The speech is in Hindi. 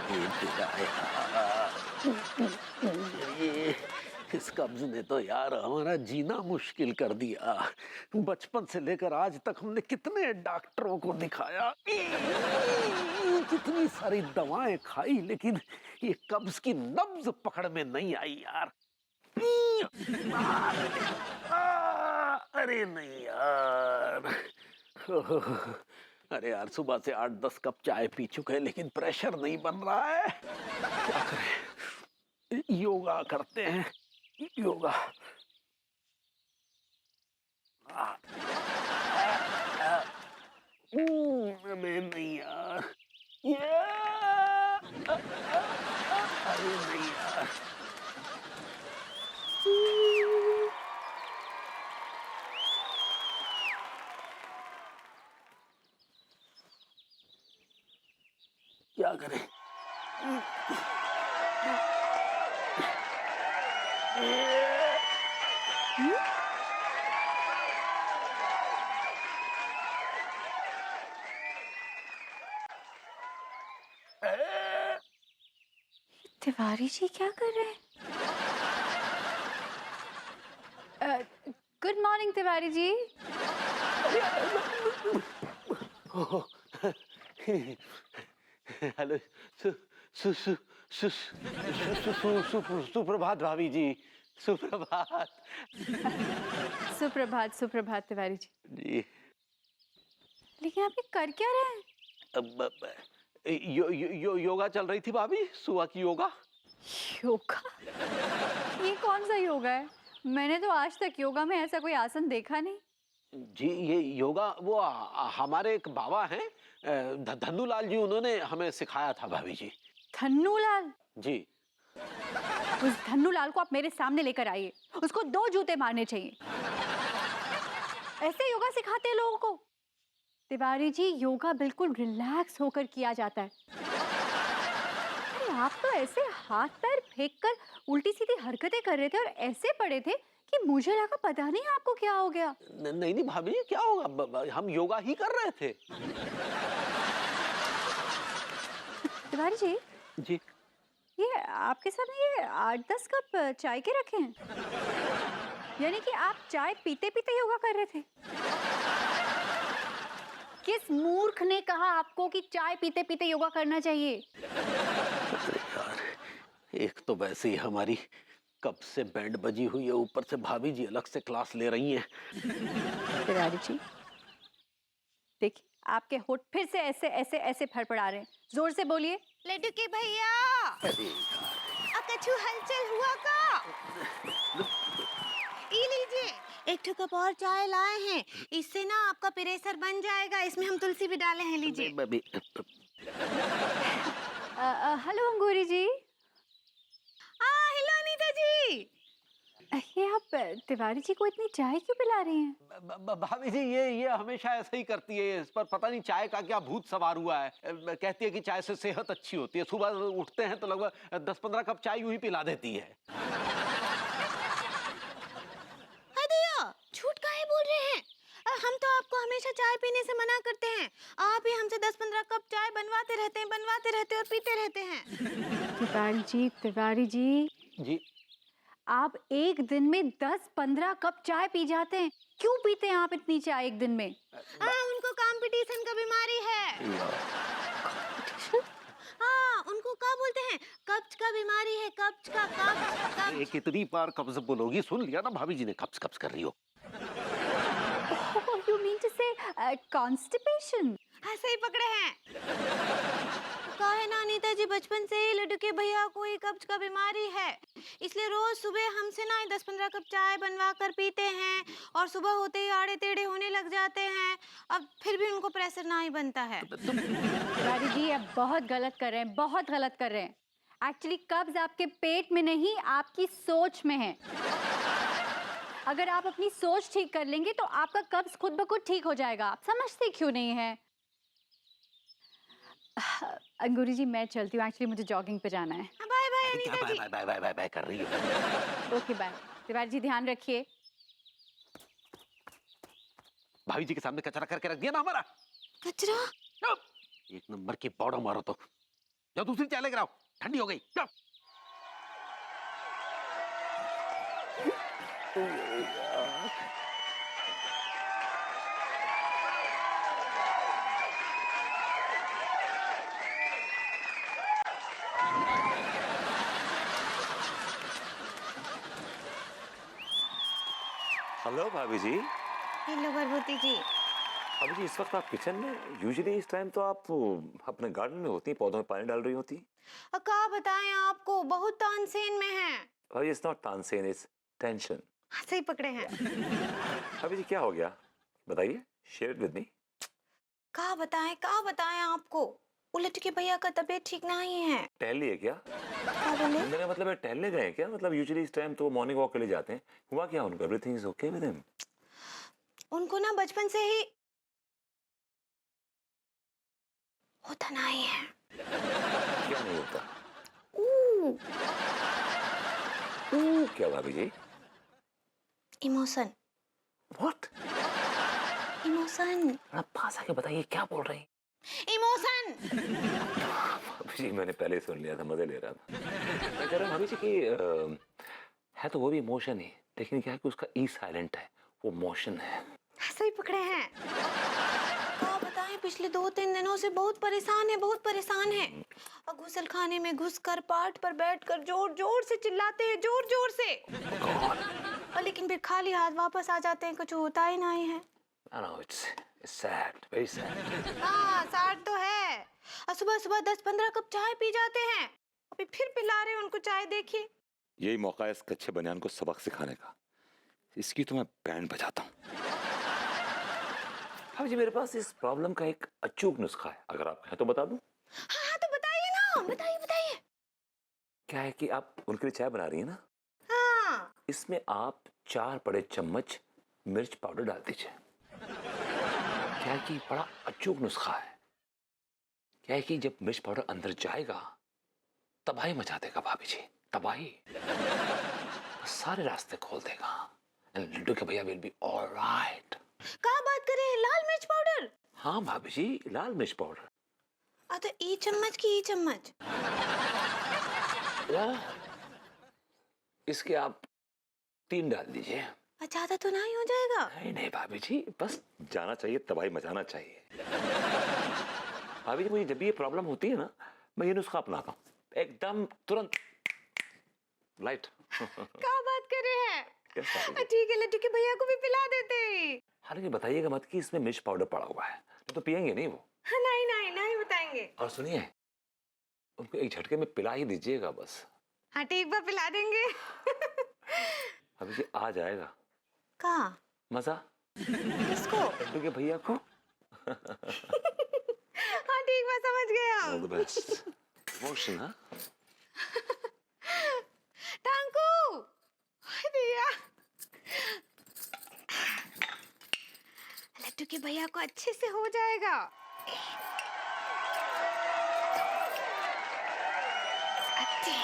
ये तेरा ये इस कब्ज ने तो यार हमारा जीना मुश्किल कर दिया। बचपन से लेकर आज तक हमने कितने डॉक्टरों को दिखाया, कितनी सारी दवाएं खाई, लेकिन ये कब्ज की नब्ज पकड़ में नहीं आई यार। अरे नहीं यार। अरे यार सुबह से 8-10 कप चाय पी चुके हैं लेकिन प्रेशर नहीं बन रहा है। क्या करें? योगा करते हैं, योगा। मैं नहीं यार, अरे नहीं यार। क्या करें? तिवारी जी क्या कर रहे हैं? Good morning Tiwari ji. Hello, सुप्रभात भाभी जी, सुप्रभात। सुप्रभात सुप्रभात तिवारी जी। जी लेकिन आप ये कर क्या रहे हैं? योगा चल रही थी भाभी, सुबह की योगा। योगा? ये कौन सा योगा है? मैंने तो आज तक योगा में ऐसा कोई आसन देखा नहीं। जी ये योगा वो हमारे एक बाबा हैं, धन्नूलाल जी, उन्होंने हमें सिखाया था भाभी जी। धन्नूलाल? जी उस धन्नूलाल को आप मेरे सामने लेकर आइए, उसको 2 जूते मारने चाहिए। ऐसे योगा सिखाते हैं लोगों को? तिवारी जी योगा बिल्कुल रिलैक्स होकर किया जाता है। अरे आप तो ऐसे हाथ पैर फेंक कर उल्टी सीधी हरकतें कर रहे थे और ऐसे पड़े थे कि मुझे लगा पता नहीं आपको क्या हो गया। नहीं नहीं भाभी जी, क्या होगा, हम योगा ही कर रहे थे। तिवारी जी जी ये आपके सामने ये 8-10 कप चाय के रखे हैं, यानी कि आप चाय पीते पीते योगा कर रहे थे? किस मूर्ख ने कहा आपको कि चाय पीते पीते योगा करना चाहिए? अरे यार, एक तो वैसे ही हमारी कब से बैंड बजी हुई है, ऊपर से भाभी जी अलग से क्लास ले रही हैं। तिवारी जी देखिए आपके होठ फिर से ऐसे ऐसे ऐसे फड़फड़ा रहे हैं, जोर से बोलिए। लड्डू के भैया, अरे यार, कछु हलचल हुआ का? ई लीजिए, एक ठो कप और चाय लाए हैं, इससे ना आपका प्रेशर बन जाएगा। इसमें हम तुलसी भी डाले हैं, लीजिए। हेलो अंगूरी जी। हेलो अनीता जी। ये आप तिवारी जी को इतनी चाय क्यों पिला रही हैं? भाभी जी ये हमेशा ऐसे ही करती है, इस पर पता नहीं चाय का क्या भूत सवार हुआ है। कहती है कि चाय से सेहत अच्छी होती है, सुबह उठते हैं तो लगभग 10-15 कप चाय यूं ही पिला देती है। झूठ काहे बोल रहे हैं? हम तो आपको हमेशा चाय पीने से मना करते हैं। आप ही हमसे 10-15 कप चाय बनवाते रहते और पीते रहते हैं। तिवारी जी जी आप एक दिन में 10-15 कप चाय पी जाते हैं, क्यों पीते हैं आप इतनी चाय एक दिन में? उनको कंपटीशन का बीमारी है। उनको क्या बोलते हैं? कब्ज का बीमारी है, कब्ज का कब्ज। कितनी बार कब्ज बोलोगी, सुन लिया ना, भाभी जी ने कब्ज कब्ज कर रही हो। You mean to say constipation? सही पकड़े हैं। कहे ना अनीता जी, बचपन से ही लड्डू के भैया को ही कब्ज का बीमारी है, इसलिए रोज सुबह हमसे ना 10-15 कप चाय बनवा कर पीते हैं और सुबह होते ही आड़े टेढ़े होने लग जाते हैं। अब फिर भी उनको प्रेशर ना ही बनता है। तिवारी जी आप बहुत गलत कर रहे हैं, बहुत गलत कर रहे हैं। एक्चुअली कब्ज आपके पेट में नहीं, आपकी सोच में है। अगर आप अपनी सोच ठीक कर लेंगे तो आपका कब्ज खुद ब खुद ठीक हो जाएगा। आप समझते क्यों नहीं है? अंगूरी जी मैं चलती हूँ, एक्चुअली मुझे जॉगिंग पे जाना है। बाय बाय अनीता जी। बाय बाय बाय बाय कर रही हो। Okay bye. तिवारी जी ध्यान रखिए। भाभी जी के सामने कचरा करके रख दिया ना हमारा। कचरा? एक नंबर की पौड़ा मारो तो। जाओ दूसरी चाय लेकर आओ, ठंडी हो गई। जाओ। हेलो भाभी जी। हेलो भरभूति जी। भाभी जी इस वक्त आप किचन में, यूजुअली इस टाइम तो आप अपने गार्डन में होती, पौधों में पानी डाल रही होती। क्या बताएं आपको, बहुत तानसेन में है। भाभी it's not Tansen, it's tension. सही पकड़े हैं। भाभी जी क्या हो गया, बताइए, शेयर इट विद मी। क्या बताएं आपको, उलट के भैया का तबीयत ठीक नहीं है। टहल लिए क्या? क्या बोले? मेरा मतलब है टहलने गए क्या? मतलब यूजुअली इस टाइम तो मॉर्निंग वॉक के लिए जाते हैं। हुआ क्या उनको? Everything is okay with him? उनको ना बचपन से ही होता नहीं है। क्या नहीं होता? ऊ, क्या भाभी जी? इमोशन। व्हाट? इमोशन। थोड़ा पास आके बताइए क्या बोल रही हैं? इमोशन। भाभी जी मैंने पहले ही सुन लिया था, मजे ले रहा था। मैं कह रहा हूँ भाभी जी कि है तो वो भी इमोशन ही, लेकिन क्या है कि उसका ई साइलेंट है, वो मोशन है। सही पकड़े हैं। क्या बताएं, पिछले 2-3 दिनों से बहुत परेशान है। और गुसल खाने में घुसकर पाट पर बैठकर जोर जोर से चिल्लाते हैं, जोर से। और लेकिन फिर खाली हाथ वापस आ जाते हैं, कुछ होता ही नहीं है। I know, it's sad, very sad. हाँ, सैड तो है। और सुबह 10-15 कप चाय पी जाते हैं, अभी फिर पिला रहे हैं उनको चाय, देखिए। यही मौका है इस कच्चे बनियान को सबक सिखाने का। इसकी तो मैं बैंड बजाता हूँ। भाभी जी मेरे पास इस प्रॉब्लम का एक अचूक नुस्खा है, अगर आप कहें तो बता दूं। हाँ तो बताइए ना, बताइए। क्या है कि आप उनके लिए चाय बना रही हैं ना, हाँ। इसमें आप 4 बड़े चम्मच मिर्च पाउडर डाल दीजिए। क्या है कि बड़ा अचूक नुस्खा है। क्या है कि जब मिर्च पाउडर अंदर जाएगा तबाही मचा देगा भाभी जी, तबाही। सारे रास्ते खोल देगा। एंड लड्डू के भैया विल बी ऑलराइट। क्या बात कर रहे हैं, लाल मिर्च पाउडर? हाँ भाभी जी, लाल मिर्च पाउडर। तो ई चम्मच की ई चम्मच। इसके आप 3 डाल दीजिए। ज्यादा तो नहीं हो जाएगा? नहीं भाभी जी, बस जाना चाहिए, तबाही मचाना चाहिए। भाभी जी मुझे जब भी ये प्रॉब्लम होती है ना, मैं ये नुस्खा अपनाता हूँ, एकदम तुरंत लाइट। क्या बात कर रहे हैं? Yes, भाभी जी। ठीक है, लड्डू के भैया को भी पिला देते हैं। हालांकि बताइएगा मत कि इसमें मिर्च पाउडर पड़ा हुआ है, तो पियेंगे नहीं वो। नहीं बताएंगे। और सुनिए, उनको एक झटके में पिला ही दीजिएगा बस। हाँ ठीक है, पिला देंगे। भाभी जी आ जाएगा का मजा किसको? लड्डू के भैया को। हाँ ठीक, मैं समझ गया। All the best. Emotion, हाँ? टांकू भैया, लड्डू के भैया को अच्छे से हो जाएगा। अच्छे।